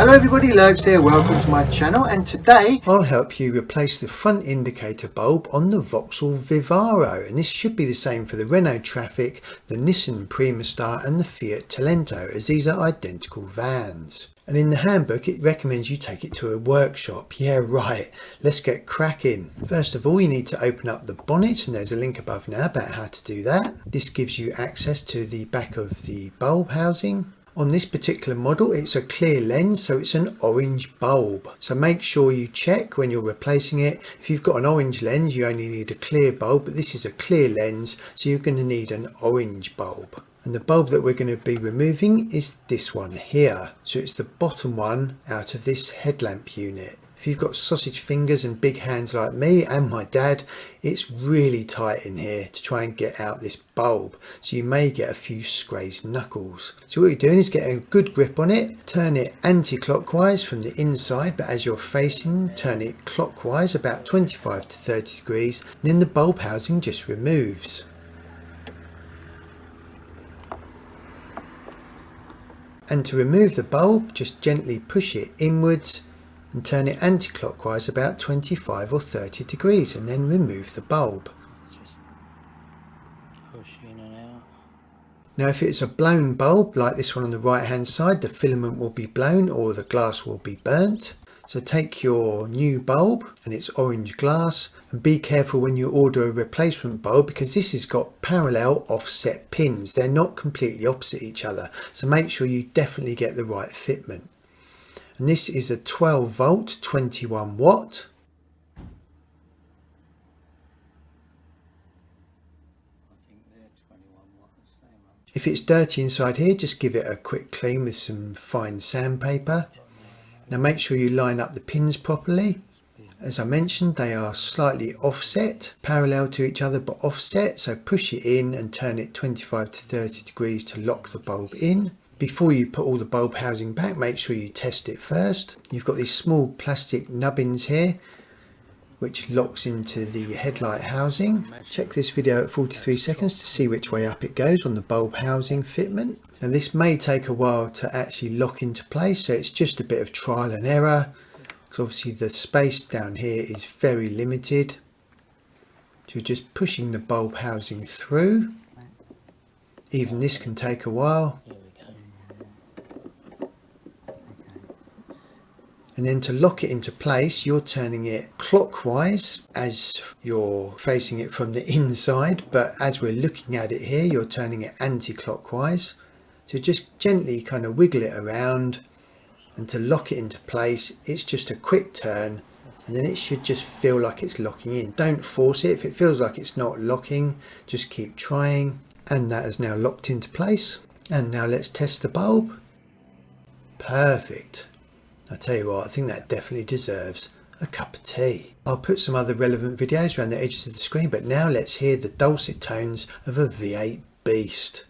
Hello everybody, Lurgs here, welcome to my channel, and today I'll help you replace the front indicator bulb on the Vauxhall Vivaro, and this should be the same for the Renault Trafic, the Nissan Primastar and the Fiat Talento, as these are identical vans. And in the handbook it recommends you take it to a workshop. Yeah, right, let's get cracking. First of all, you need to open up the bonnet, and there's a link above now about how to do that. This gives you access to the back of the bulb housing. On this particular model it's a clear lens, so it's an orange bulb, so make sure you check when you're replacing it. If you've got an orange lens you only need a clear bulb, but this is a clear lens, so you're going to need an orange bulb. And the bulb that we're going to be removing is this one here, so it's the bottom one out of this headlamp unit. If you've got sausage fingers and big hands like me and my dad, it's really tight in here to try and get out this bulb, so you may get a few scraped knuckles. So what you're doing is getting a good grip on it, turn it anti-clockwise from the inside, but as you're facing, turn it clockwise about 25 to 30 degrees, and then the bulb housing just removes. And to remove the bulb, just gently push it inwards and turn it anti-clockwise about 25 or 30 degrees, and then remove the bulb. Just push in and out. Now if it's a blown bulb like this one on the right hand side, the filament will be blown or the glass will be burnt. So take your new bulb and it's orange glass, and be careful when you order a replacement bulb because this has got parallel offset pins. They're not completely opposite each other, so make sure you definitely get the right fitment. And this is a 12 volt 21 watt. If it's dirty inside here, just give it a quick clean with some fine sandpaper. Now make sure you line up the pins properly. As I mentioned, they are slightly offset, parallel to each other but offset, so push it in and turn it 25 to 30 degrees to lock the bulb in. Before you put all the bulb housing back, make sure you test it first. You've got these small plastic nubbins here which locks into the headlight housing. Check this video at 43 seconds to see which way up it goes on the bulb housing fitment. Now this may take a while to actually lock into place, so it's just a bit of trial and error, because obviously the space down here is very limited. So you're just pushing the bulb housing through. Even this can take a while. And then to lock it into place, you're turning it clockwise as you're facing it from the inside, but as we're looking at it here, you're turning it anti-clockwise. So just gently kind of wiggle it around, and to lock it into place, it's just a quick turn, and then it should just feel like it's locking in. Don't force it. If it feels like it's not locking, just keep trying. And that is now locked into place. And now let's test the bulb. Perfect. I tell you what, I think that definitely deserves a cup of tea. I'll put some other relevant videos around the edges of the screen, but now let's hear the dulcet tones of a V8 beast.